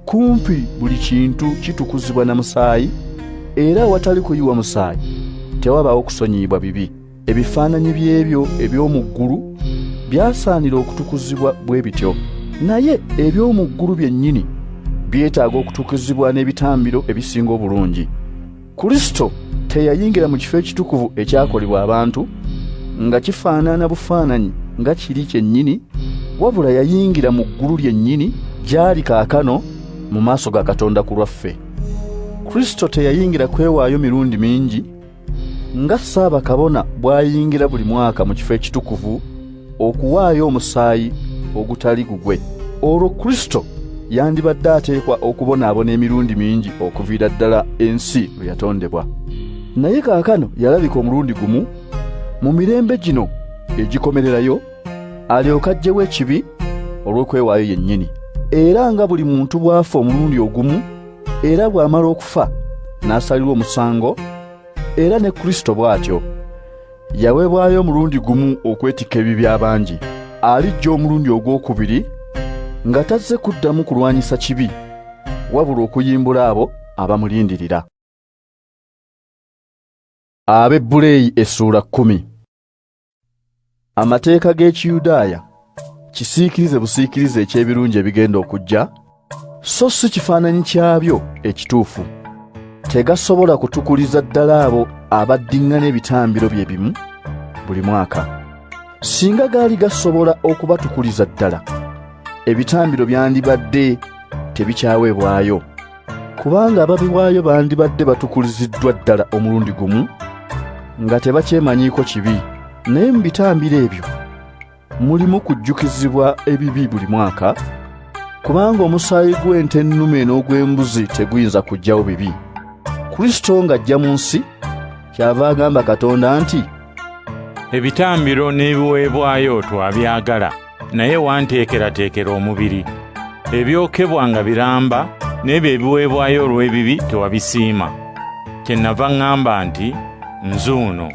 kumpi buli kintu kitukuzibwa na musaayi, era awatali kuyiwa musaayi tewabaawo kusonyiyibwa bibi. Ebifaananyi by'ebyo eby'omu ggulu byasaanira okutukuzibwa bwe bityo, naye eby'omu ggulu byennyini byetaaga okutukuzibwa n'ebitambiro ebisinga obulungi. Kristo teyayingira mu kifo ekitukuvu ekyakolebwa abantu nga kifaanana bufaananyi nga kiri kyennyini, wabula yayingira mu ggulu lyennyini gy'ali kaakano mu maaso ga Katonda ku lwaffe. Kristo teyayingira kwewaayo mirundi mingi nga Ssaabakabona bw'ayingira buli mwaka mu kifo ekitukuvu okuwaayo omusaayi ogutali gugwe. Olwo Kristo yandibadde ateekwa okubonaabona emirundi mingi okuviira ddala ensi lwe yatondebwa. Naye kaakano yalabika omulundi gumu mu mirembe gino egikomererayo alyoka ajjewo ekibi olw'okwewaayo yennyini. Era nga buli muntu bw'afa omulundi ogumu era bw'amala okufa n'asalirwa omusango, era ne Kristo bw'atyo yaweebwayo omulundi gumu okwetikka ebibi by'abangi. Alijja omulundi ogwokubiri nga tazze kuddamu kulwanyisa kibi wabula okuyimbula abo abamulindirira. Abaebbulaniya essuula 10. Amateeka g'Ekiyudaaya kisiikirize busiikirize eky'ebirungi ebigenda okujja, so si kifaananyi kyabyo ekituufu. Tegasobola kutukuliza ddala abo abaddiŋŋana ebitambiro bye bimu buli mwaka. Singa gaali gasobola okubatukuliza ddala, ebitambiro byandibadde tebikyaweebwayo, kubanga ababiwaayo bandibadde batukuliziddwa ddala omulundi gumu nga tebakyemanyiiko kibi. Naye mu bitambiro ebyo mulimu kujjukizibwa ebibi buli mwaka, kubanga omusaayi gw'ente ennume n'ogw'embuzi teguyinza kuggyawo bibi. Kristo ng'ajja mu nsi kyava agamba Katonda nti, ebitambiro n'ebiweebwayo twabyagala, naye wanteekerateekera omubiri. Ebyokebwa nga biramba, n'ebyo ebiweebwayo olw'ebibi tewabisiima. Kyennava ŋŋamba nti, nzuuno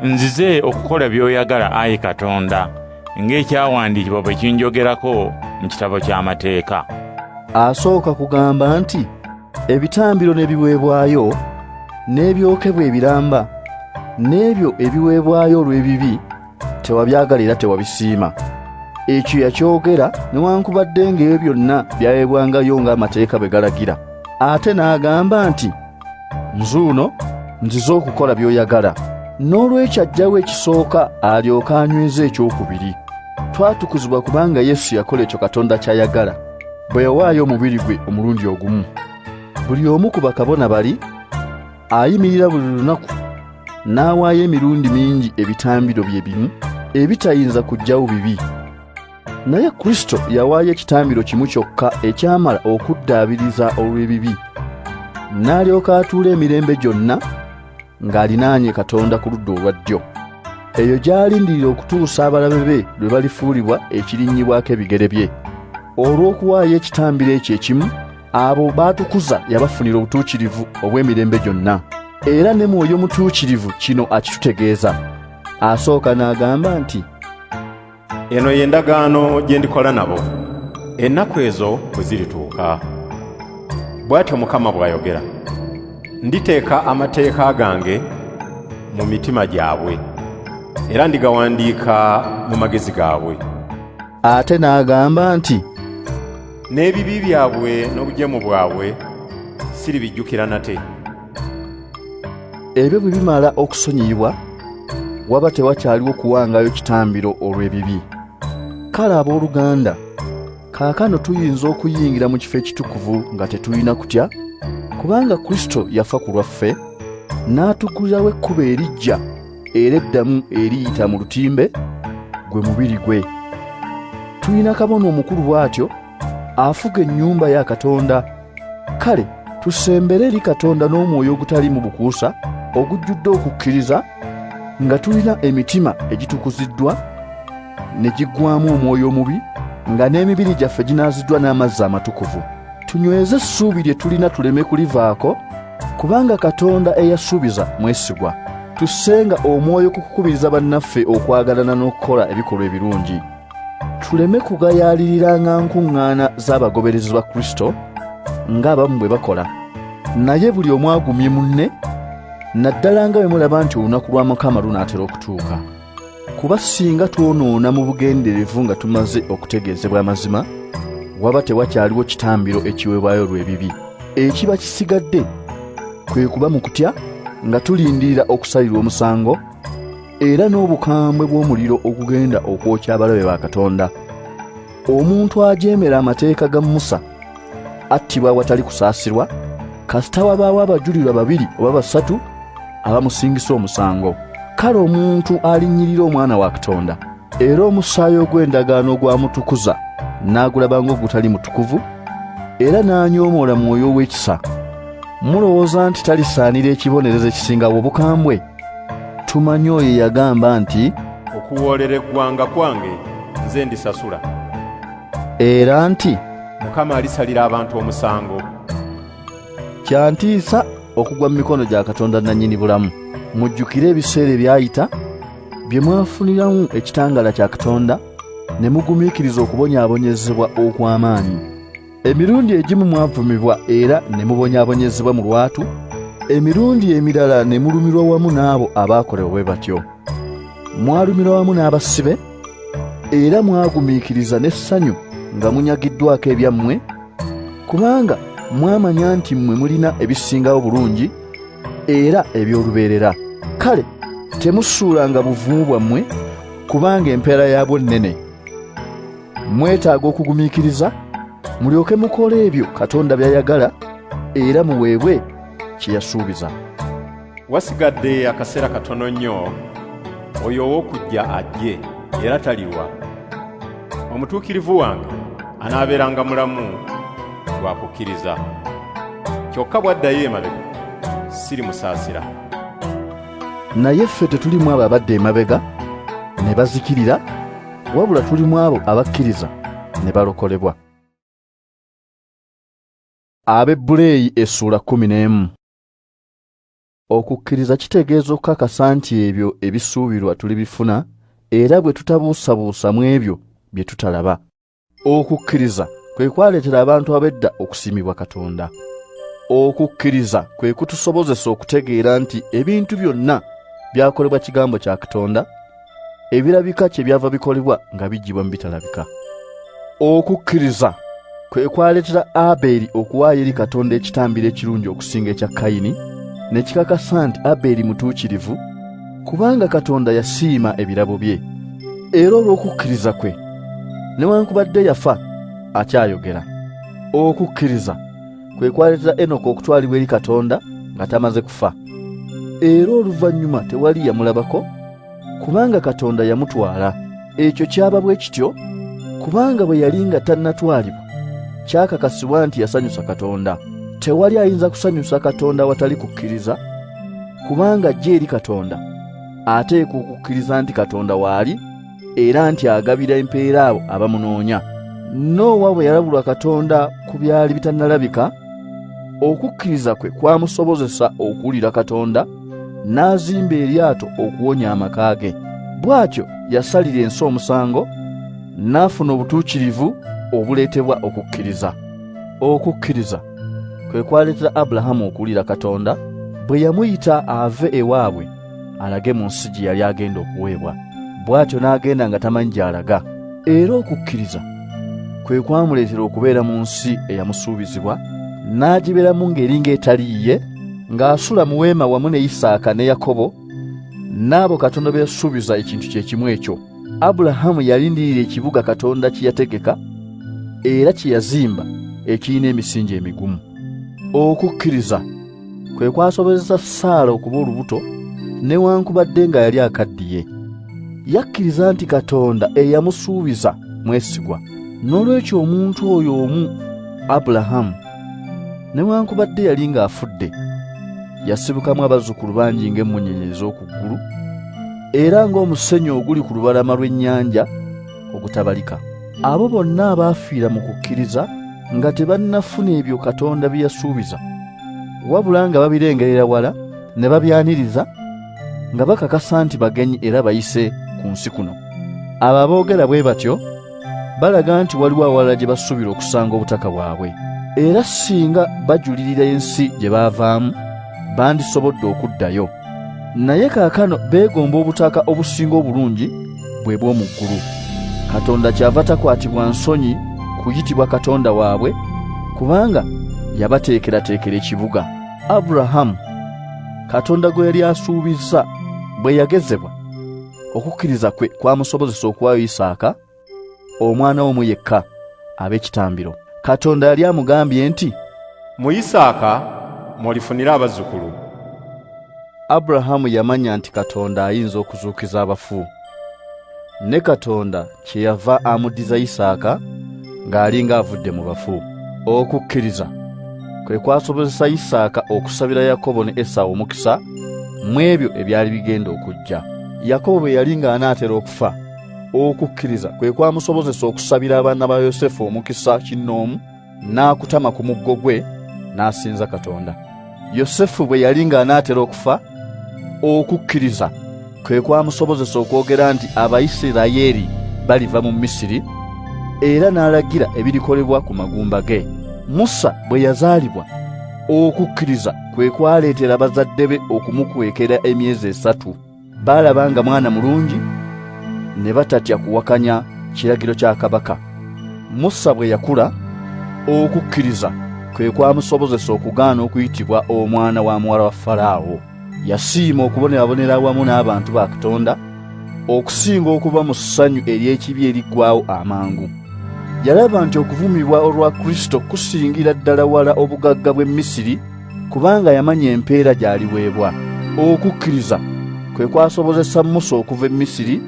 nzize okukola by'oyagala, Ayi Katonda, ng'ekyawandiikibwa bwe kinjogerako mu kitabo ky'amateeka. Asooka kugamba nti ebitambiro n'ebiweebwayo n'ebyokebwa ebiramba n'ebyo ebiweebwayo olw'ebibi tewabyagala era tewabisiima. Ekyo yakyogera newankubadde ng'ebyo byonna byaweebwangayo ng'amateeka bwe galagira. Ate n'agamba nti, nzuuno nzize okukola by'oyagala. N'olwekyo ajjawo ekisooka alyoka anyweza ekyokubiri. Twatukuzibwa kubanga Yesu yakola ekyo Katonda ky'ayagala bwe yawaayo omubiri gwe omulundi ogumu. Buli omu ku bakabona bali ayimirira buli lunaku n'awaayo emirundi mingi ebitambiro bye bimu ebitayinza kuggyawo bibi. Naye Kristo yawaayo ekitambiro kimu kyokka ekyamala okuddaabiriza olw'ebibi, n'alyoka atuula emirembe gyonna ng'alinaanye Katonda ku ludda olwa ddyo. Eyo gy'alindirira okutuusa abalabe be lwe balifuulibwa ekirinnyibwako ebigere bye. Olw'okuwaayo ekitambiro ekyo ekimu, abo baatukuza yabafunira obutuukirivu obw'emirembe gyonna. Era ne Mwoyo Mutuukirivu kino akitutegeeza. Asooka n'agamba nti, eno y'endagaano gye ndikola nabo ennaku ezo bwe zirituuka. Bw'atyo Mukama bw'ayogera, nditeeka amateeka gange mu mitima gyabwe, era ndigawandiika mu magezi gaabwe. Ate n'agamba nti, n'ebibi byabwe n'obujemu bwabwe siribijjukira nate. Ebyo bwe bimala okusonyiyibwa, waba tewakyaliwo kuwangayo kitambiro olw'ebibi. Kale abooluganda, kaakano tuyinza okuyingira mu kifo ekitukuvu nga tetulina kutya, kubanga Kristo yafa ku lwaffe, n'atuggulirawo ekkubo erijja era eddamu eriyita mu lutimbe, gwe mubiri gwe. Tulina kabona omukulu bw'atyo afuga ennyumba ya Katonda. Kale tusembere eri Katonda n'omwoyo ogutali mu bukuusa ogujjudde okukkiriza, nga tulina emitima egitukuziddwa ne giggwamu omwoyo omubi, nga n'emibiri gyaffe ginaaziddwa n'amazzi amatukuvu. Tunyweze essuubi lye tulina tuleme kulivaako, kubanga Katonda eyasuubiza mwesigwa. Tussenga omwoyo ku kukubiriza bannaffe okwagalana n'okukola ebikolwa ebirungi. Tuleme kugayaalirira nkuŋŋaana z'abagoberezi ba Kristo ng'abamu bwe bakola, naye buli omu agumye munne, naddala nga bwe mulaba nti olunaku lwa Mukama lunaatera okutuuka. Kuba singa twonoona mu bugenderevu nga tumaze okutegeezebwa amazima, waba tewakyaliwo kitambiro ekiweebwayo olw'ebibi. Ekiba kisigadde kwe kuba mu kutya nga tulindirira okusalirwa omusango, era n'obukambwe bw'omuliro ogugenda okwokya abalabe ba Katonda. Omuntu ajeemera amateeka ga Musa attibwa awatali kusaasirwa, kasita wabaawo abajulirwa babiri oba basatu abamusingisa omusango. Kale omuntu alinnyirira omwana wa Katonda era omusaayi ogw'endagaano ogwamutukuza n'agulaba ng'ogutali mutukuvu, era n'anyoomoola mwoyo w'ekisa. Mulowooza nti talisaanira ekibonerezo ekisingawo obukambwe? Tumanyi oyo yagamba nti, okuwoolera eggwanga kwange nze ndisasula. Era nti, Mukama alisalira abantu omusango. Kyantiisa okugwa mu mikono gya Katonda nannyini bulamu. Mujjukire ebiseera ebyayita bye mwafuniramu ekitangala kya Katonda ne mugumiikiriza okubonyaabonyezebwa okw'amaanyi. Emirundi egimu mwavumibwa era ne mubonyaabonyezebwa mu lwatu, emirundi emirala ne mulumirwa wamu n'abo abaakolewa bwe batyo. Mwalumirwa wamu n'abasibe era mwagumiikiriza n'essanyu nga munyagiddwako ebyammwe, kubanga mwamanya nti mmwe mulina ebisingawo bulungi era eby'olubeerera. Kale temusuulanga buvumu bwammwe, kubanga empeera yaabwo nnene. Mwetaaga okugumiikiriza mulyoke mukole ebyo Katonda by'ayagala era muweebwe kye yasuubiza. Wasigadde akaseera katono nnyo oyo ow'okujja ajje era talirwa. Omutuukirivu wange anaabeeranga mulamu lwa kukkiriza. Kyokka bw'addayo emabega sirimusaasira. Naye ffe tetulimu abo abadde emabega ne bazikirira, wabula tulimu abo abakkiriza ne balokolebwa. Abaebbulaniya essuula 11. Okukkiriza kitegeeza okukakasa nti ebyo ebisuubirwa tulibifuna era bwe tutabuusabuusa mu ebyo bye tutalaba. Okukkiriza kwe kwaleetera abantu ab'edda okusiimibwa Katonda. Okukkiriza kwe kutusobozesa okutegeera nti ebintu byonna byakolebwa kigambo kya Katonda, ebirabika kye byava bikolebwa nga bijjibwa mu bitalabika. Okukkiriza kwe kwaleetera Abeeri okuwaayo eri Katonda ekitambiro ekirungi okusinga ekya Kayini, ne kikakasa nti Abeeri mutuukirivu kubanga Katonda yasiima ebirabo bye. Era olw'okukkiriza kwe, newankubadde yafa, akyayogera. Okukkiriza kwe kwaleetera Enoko okutwalibwa eri Katonda nga tamaze kufa. Era oluvannyuma tewali yamulabako, kubanga Katonda yamutwala. Ekyo kyaba bwe kityo kubanga bwe yali nga tannatwalibwa, kyakakasibwa nti yasanyusa Katonda. Tewali ayinza kusanyusa Katonda watali kukkiriza, kubanga ajja eri Katonda ateekwa okukkiriza nti Katonda waali era nti agabira empeera abo abamunoonya. Noowa bwe yalabulwa Katonda ku byali bitannalabika, okukkiriza kwe kwamusobozesa okuwulira Katonda n'azimba eryato okuwonya amaka ge. Bw'atyo yasalira ensi omusango n'afuna obutuukirivu obuleetebwa okukkiriza. Okukkiriza kwe kwaleetera Abulahamu okuwulira Katonda bwe yamuyita ave ewaabwe alage mu nsi gye yali agenda okuweebwa. Bw'atyo n'agenda nga tamanyi gy'alaga. Era okukkiriza kwe kwamuleetera okubeera mu nsi eyamusuubizibwa, n'agibeeramu ng'eringa etaliiye, ng'asula mu weema wamu ne Isaaka ne Yakobo n'abo Katonda be yasuubiza ekintu kye kimu ekyo. Abulahamu yalindirira ekibuga Katonda kye yategeka era kye yazimba ekirina emisingi emigumu. Okukkiriza kwe kwasobozesa Saala okuba olubuto newankubadde nga yali akaddiye. Yakkiriza nti Katonda eyamusuubiza mwesigwa. N'olwekyo omuntu oyo omu, Abulahamu, newankubadde yali ng'afudde, yasibukamu abazzukulu bangi ng'emmunyeenye ez'oku ggulu era ng'omusenyu oguli ku lubalama lw'ennyanja ogutabalika. Abo bonna abaafiira mu kukkiriza nga tebannafuna ebyo Katonda bye yasuubiza, wabula nga babirengerera wala ne babyaniriza nga bakakasa nti bagenyi era bayise ku nsi kuno. Abo aboogera bwe batyo balaga nti waliwo awalala gye basuubira okusanga obutaka bwabwe, era singa bajulirira ensi gye baavaamu bandisobodde okuddayo. Naye kaakano beegomba obutaka obusinga obulungi bwe bw'omu ggulu. Katonda kyava takwatibwa nsonyi kuyitibwa Katonda waabwe, kubanga yabateekerateekera ekibuga. Abulahamu, Katonda gwe yali asuubiza, bwe yagezebwa, okukkiriza kwe kwamusobozesa okuwaayo Isaaka, omwana omu yekka, ab'ekitambiro. Katonda yali amugambye nti, mu Isaaka mwolifunira abazzukulu. Abulahamu yamanya nti Katonda ayinza okuzuukiza abafu. Ne Katonda kyeyava amuddiza Isaaka ng'ali ng'avudde mu bafu. Okukkiriza kwe kwasobozesa Isaaka okusabira Yakobo ne Esawu omukisa mu ebyo ebyali bigenda okujja. Yakobo bwe yali ng'anaatera okufa, okukkiriza kwe kwamusobozesa okusabira abaana ba Yosefu omukisa kinnoomu, n'akutama ku muggo gwe n'asinza Katonda. Yosefu bwe yali ng'anaatera okufa, okukkiriza kwe kwamusobozesa okwogera nti Abayisirayiri baliva mu Misiri, era n'alagira ebirikolebwa ku magumba ge. Musa bwe yazaalibwa, okukkiriza kwe kwaleetera bazadde be okumukwekera emyezi 3. Baalaba nga mwana mulungi ne batatya kuwakanya kiragiro kya kabaka. Musa bwe yakula, okukkiriza kwe kwamusobozesa okugaana okuyitibwa omwana wa muwala wa Falaawo. Yasiima okubonerabonera awamu n'abantu ba Katonda, okusinga okuba mu ssanyu ery'ekibi eriggwaawo amangu. Yalaba nti okuvumibwa olwa Kristo kusingira ddala wala obugagga bw'e Misiri, kubanga yamanya empeera gy'aliweebwa. Okukkiriza kwe kwasobozesa Musa okuva e Misiri,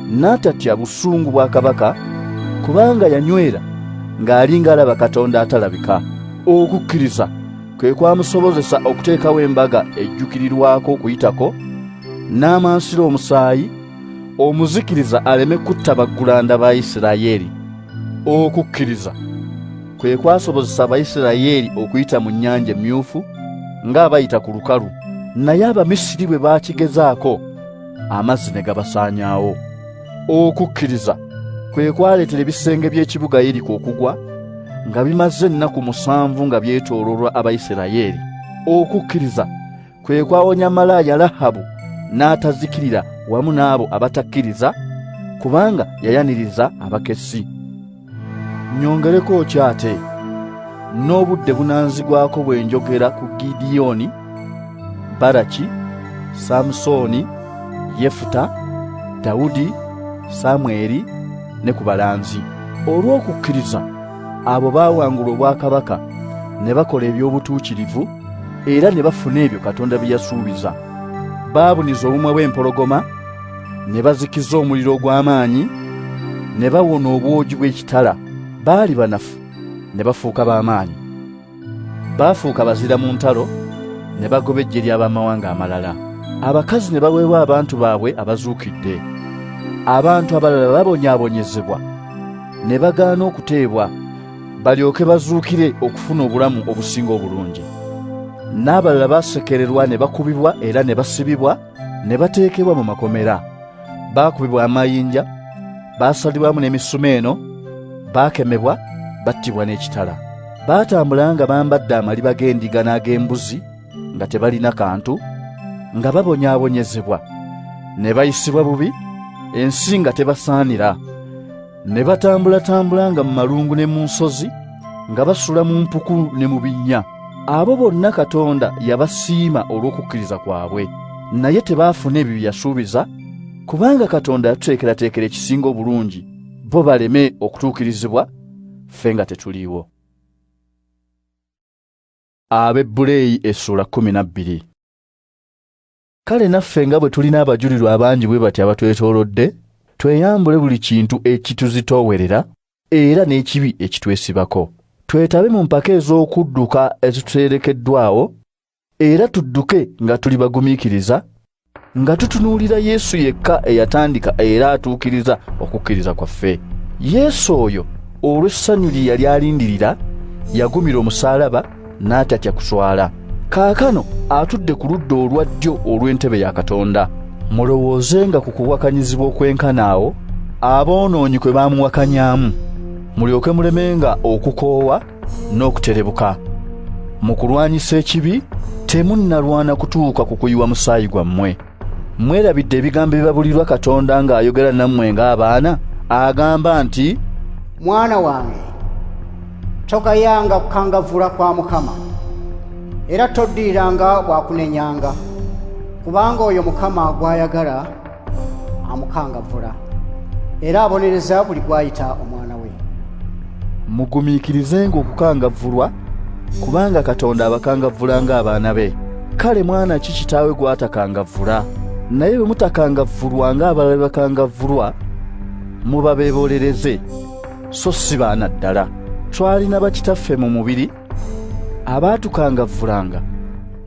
n'atatya busungu bwa kabaka, kubanga yanywera ng'ali ng'alaba Katonda atalabika. Okukkiriza kwe kwamusobozesa okuteekawo embaga ejjukirirwako okuyitako, n'amansira omusaayi, omuzikiriza aleme kutta baggulanda ba Isirayiri. Okukkiriza kwe kwasobozesa Abayisirayiri okuyita mu nnyanja emyufu ng'abayita ku lukalu, naye Abamisiri bwe baakigezaako, amazzi ne gabasaanyaawo. Okukkiriza kwe kwaleetera ebisenge by'ekibuga Yeriko okugwa, nga bimaze ennaku 7 nga byetoololwa Abayisirayiri. Okukkiriza kwe kwawonya malaaya Lahabu n'atazikirira wamu n'abo abatakkiriza, kubanga yayaniriza abakessi. Nyongereko kyate, n'obudde bunanzigwako bwe njogera ku Gidiyoni, Baraki, Samusooni, Yefuta, Dawudi, Samweri ne ku balanzi. Olw'okukkiriza abo baawangula obwakabaka ne bakola eby'obutuukirivu, era ne bafuna ebyo Katonda bye yasuubiza. Baabuniza obumwe bw'empologoma, ne bazikiza omuliro ogw'amaanyi, ne bawona obwogi bw'ekitala. Baali banafu ne bafuuka b'amaanyi. Baafuuka bazira mu ntalo, ne bagoba eggye ly'abamawanga amalala. Abakazi ne baweebwa abantu baabwe abazuukidde. Abantu abalala babonyaabonyezebwa ne bagaana okuteebwa, balyoke bazuukire okufuna obulamu obusinga obulungi. N'abalala baasekererwa ne bakubibwa era ne basibibwa, ne bateekebwa mu makomera. Baakubibwa amayinja, baasalibwamu n'emisumeeno, baakemebwa, battibwa n'ekitala. Baatambula nga bambadde amaliba g'endiga n'ag'embuzi, nga tebalina kantu, nga babonyaabonyezebwa, ne bayisibwa bubi, ensi nga tebasaanira. Ne batambulatambulanga mu malungu ne mu nsozi, nga basula mu mpuku ne mu binnya. Abo bonna Katonda yabasiima olw'okukkiriza kwabwe, naye tebaafuna ebyo bye yasuubiza, kubanga Katonda yatuteekerateekera ekisinga obulungi, bo baleme okutuukirizibwa, ffe nga tetuliiwo. Abaebbulaniya essula 12. Kale naffe nga bwe tulina abajulirwa abangi bwe bati abatwetoolodde, tweyambule buli kintu ekituzitoowerera era n'ekibi ekitwesibako. Twetabe mu mpaka ez'okudduka ezituterekeddwawo, era tudduke nga tuli bagumiikiriza, nga tutunuulira Yesu yekka eyatandika era atuukiriza okukkiriza kwaffe. Yesu oyo olw'essanyu lye yali alindirira, yagumira omusaalaba n'atatya kuswala. Kaakano atudde ku ludda olwa ddyo olw'entebe ya Katonda. Mulowoozenga ku kuwakanyizibwa okwenkanaawo aboonoonyi kwe baamuwakanyaamu, mulyoke mulemenga okukoowa n'okuterebuka. Mu kulwanyisa ekibi temunnalwana kutuuka ku kuyiwa musaayi gwammwe. Mwerabidde ebigambo ebibabulirwa Katonda ng'ayogera nammwe ng'abaana, agamba nti, mwana wange, togayanga kukangavvula kwa Mukama, era toddiriranga bwakunenyanga, kubanga oyo Mukama gw'ayagala amukangavvula, era abonereza buli gw'ayita omwana we. Mugumiikirizenga okukangavvulwa, kubanga Katonda abakangavvula ng'abaana be. Kale mwana ki kitaawe gw'atakangavvula? Naye bwe mutakangavvulwa ng'abalala bakangavvulwa, mubabeebolereze, so si baana ddala. twalina bakitaffe mu mubiri abaatukangavvulanga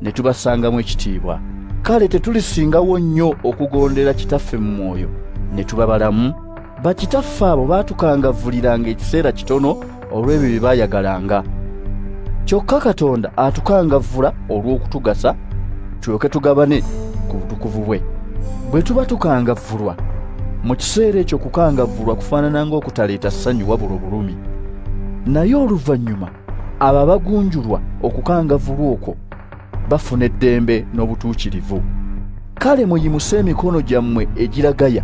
ne tubasangamu ekitiibwa. Kale tetulisingawo nnyo okugondera kitaffe mu mwoyo ne tuba balamu? Bakitaffe abo baatukangavvuliranga ekiseera kitono olw'ebyo bye baayagalanga. Kyokka Katonda atukangavvula olw'okutugasa tulyoke tugabane ku butukuvu bwe. Bwe tuba tukangavvulwa, mu kiseera ekyo kukangavvulwa kufaanana ng'okutaleeta ssanyu wabula obulumi. Naye oluvannyuma abo abagunjulwa okukangavvulwa okwo bafuna eddembe n'obutuukirivu. Kale muyimuse emikono gyammwe egiragaya,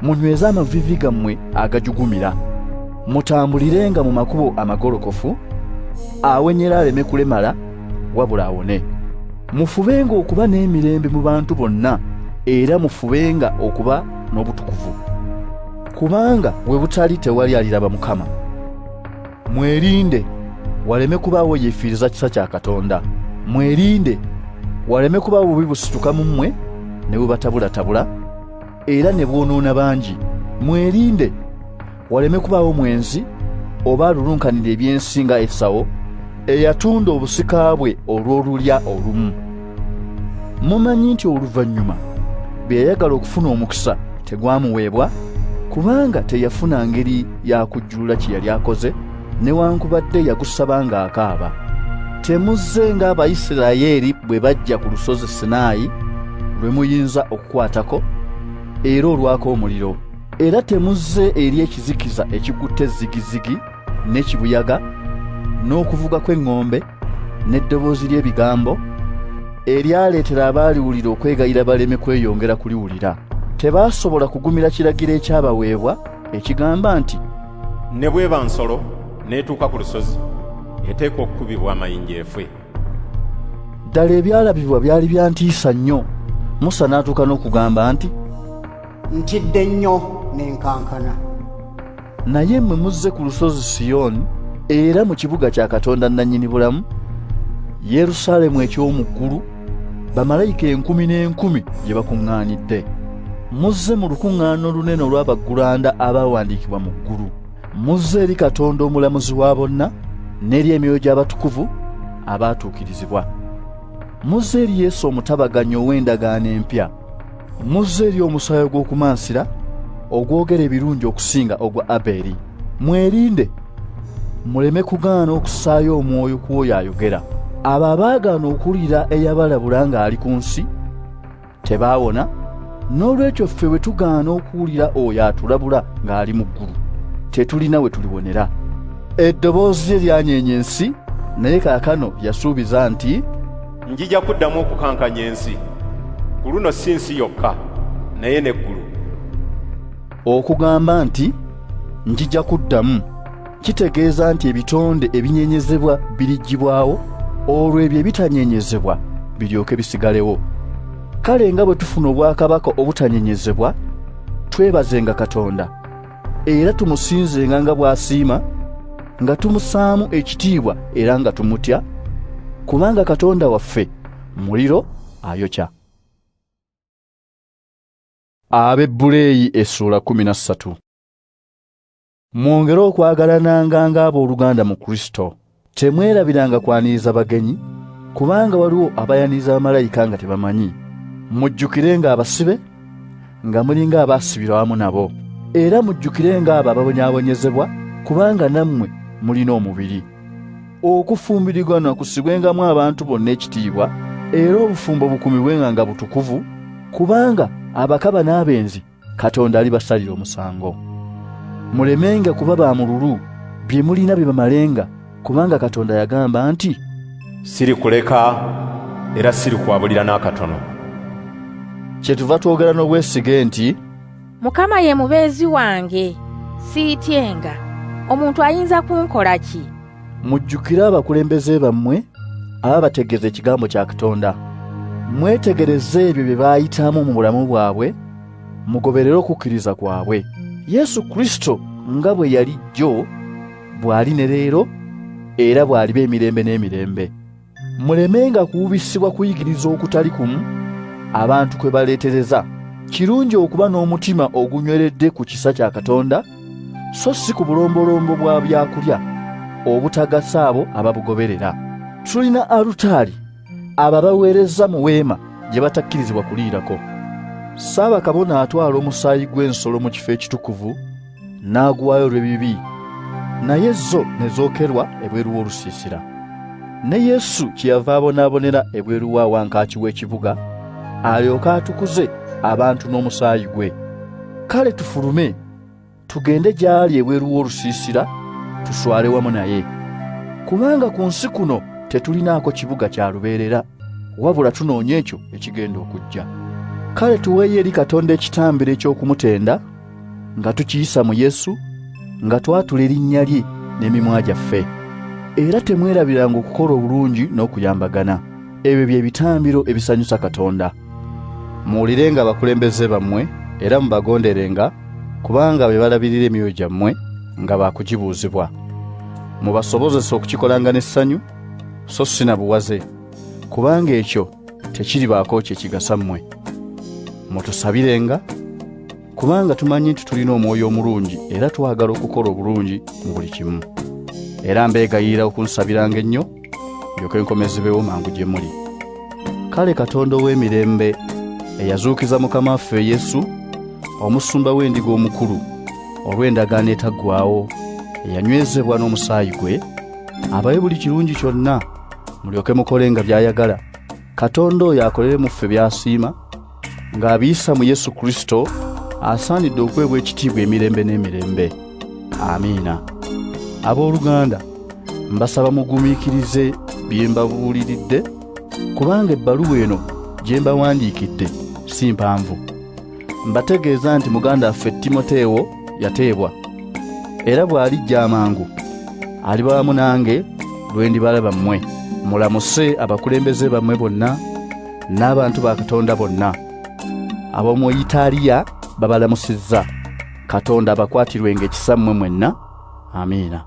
munyweze amavivi gammwe agajugumira, mutambulirenga mu makubo amagolokofu, awenyera aleme kulemala wabula awone. Mufubenga okuba n'emirembe mu bantu bonna, era mufubenga okuba n'obutukuvu, kubanga we butali tewali aliraba Mukama. Mwerinde waleme kubaawo yeefiiriza kisa kya Katonda. Mwerinde waleme kubaawo bubi busituka mu mmwe ne bubatabulatabula era ne bwonoona bangi. Mwerinde waleme kubaawo mwenzi oba alulunkanira ebyensi nga Esawo eyatunda obusika bwe olw'olulya olumu. Mumanyi nti oluvannyuma bwe yayagala okufuna omukisa tegwamuweebwa, kubanga teyafuna ngeri ya kujjulula kye yali akoze, newankubadde yagusaba ng'akaaba. Temuzze ng'Abayisirayiri bwe bajja ku lusozi Sinaayi lwe muyinza okukwatako era olwako omuliro, era temuzze eri ekizikiza ekikutte zigizigi n'ekibuyaga n'okuvuga kw'eŋŋombe n'eddoboozi ly'ebigambo eryaleetera abaaliwulira okwegayira baleme kweyongera kuliwulira. Tebaasobola kugumira kiragiro ekyabaweebwa ekigamba nti, ne bw'eba nsolo n'etuuka ku lusozi eteeka okukubibwa amayinja efe. Ddala ebyalabibwa byali bya ntiisa nnyo. Musa n'atuuka n'okugamba nti, ntidde nnyo n'enkankana. Naye mmwe muzze ku lusozi Siyoni era mu kibuga kya Katonda nannyini bulamu, Yerusaalemu eky'omu ggulu, bamalayika 10,000 gye bakuŋŋaanidde. Muzze mu lukuŋŋaano olunene olw'abaggulanda abaawandiikibwa mu ggulu. Muzze eri Katonda omulamuzi wa bonna n'eri emyoyo gy'abatukuvu abaatuukirizibwa. Muzze eri Yesu omutabaganyi ow'endagaano empya. Muzze eri omusaayi gw'okumansira ogwogera ebirungi okusinga ogwa Abeeri. Mwerinde muleme kugaana okussaayo omwoyo ku oyo ayogera. Abo abaagaana okuwulira eyabalabula ng'ali ku nsi tebaawona, n'olwekyo ffe bwe tugaana okuwulira oyo atulabula ng'ali mu ggulu tetulina we tuliwonera. Eddoboozi lye lyanyeenya ensi, naye kaakano yasuubiza nti, njija kuddamu okukankanya ensi, ku luno si nsi yokka naye n'eggulu. Okugamba nti njija kuddamu kitegeeza nti ebitonde ebinyenyezebwa biriggibwawo, olwo ebyo ebitanyenyezebwa biryoke bisigalewo. Kale nga bwe tufuna obwakabaka obutanyenyezebwa, twebazenga Katonda era tumusinzenga nga bw'asiima, nga tumusaamu ekitiibwa era nga tumutya, kubanga Katonda waffe muliro ayokya. Abaebbulaniya essula 13. Mwongere okwagalananga ng'abooluganda mu Kristo. Temwerabiranga kwaniriza bagenyi, kubanga waliwo abayaniriza bamalayika nga tebamanyi. Mujjukirenga abasibe nga mulinga abaasibirwa wamu nabo, era mujjukirenga abo ababonyaabonyezebwa, kubanga nammwe mulina omubiri. Okufumbirigana kusibwengamu abantu bonna ekitiibwa, era obufumbo bukumibwenga nga butukuvu, kubanga abakaba n'abenzi Katonda alibasalira omusango. Mulemenga kuba ba mululu, bye mulina bye bamalenga, kubanga Katonda yagamba nti, sirikuleka era sirikwabulira n'akatono. Kyetuva twogera n'obwesige nti, Mukama ye mubeezi wange, siityenga. Omuntu ayinza kunkola ki? Mujjukire abakulembeze bammwe ababategeeza ekigambo kya Katonda. Mwetegereze ebyo bye baayitamu mu bulamu bwabwe, mugoberere okukkiriza kwabwe. Yesu Kristo nga bwe yali jjo, bw'ali ne leero, era bw'aliba emirembe n'emirembe. Mulemenga kuwubisibwa kuyigiriza okutali kumu abantu kwe baleetereza. Kirungi okuba n'omutima ogunyweredde ku kisa kya Katonda, so si ku bulombolombo bwa byakulya obutagasa abo ababugoberera. Tulina alutaali ababaweereza mu weema gye batakkirizibwa kuliirako. Ssaabakabona atwala omusaayi gw'ensolo mu kifo ekitukuvu n'aguwaayo olw'ebibi, naye zo ne zookerwa ebweru w'olusiisira. Ne Yesu kyeyava abonaabonera ebweru wa wankaaki w'ekibuga alyoke atukuze abantu n'omusaayi gwe. Kale tufulume tugende gy'ali ebweru w'olusiisira tuswale wamu naye, kubanga ku nsi kuno tetulinaako kibuga kya lubeerera, wabula tunoonya ekyo ekigenda okujja. Kale tuweeyo eri Katonda ekitambiro eky'okumutenda nga tukiyisa mu Yesu, nga twatula erinnya lye n'emimwa gyaffe. Era temwerabiranga okukola obulungi n'okuyambagana. Ebyo bye bitambiro ebisanyusa Katonda. Muwulirenga abakulembeze bammwe era mubagonderenga, kubanga be balabirira emyoyo gyammwe nga baakugibuuzibwa. Mubasobozesa okukikolanga n'essanyu, so si na buwaze, kubanga ekyo tekiribaako kye kigasa mmwe. Mutusabirenga, kubanga tumanyi nti tulina omwoyo omulungi era twagala okukola obulungi mu buli kimu. Era mbeegayirira okunsabiranga ennyo ndyoke nkomezebewo mangu gye muli. Kale Katonda ow'emirembe eyazuukiza Mukama waffe Yesu, omusumba w'endiga omukulu olw'endagaano etaggwaawo, eyanywezebwa n'omusaayi gwe, abaye buli kirungi kyonna mulyoke mukolenga by'ayagala. Katonda oyo akolere mu ffe by'asiima, ng'abiyisa mu Yesu Kristo, asaanidde okuweebwa ekitiibwa emirembe n'emirembe. Amiina. Abooluganda, mbasaba mugumiikirize bye mbabuuliridde, kubanga ebbaluwa eno gye mbawandiikidde si mpanvu. Mbategeeza nti muganda waffe Timoteewo yateebwa, era bw'alijja amangu aliba wamu nange lwe ndibalaba mmwe. Mulamuse abakulembeze bammwe bonna n'abantu ba Katonda bonna. Ab'omu Italiya babalamusizza. Katonda abakwatirwenga ekisa mmwe mwenna. Amiina.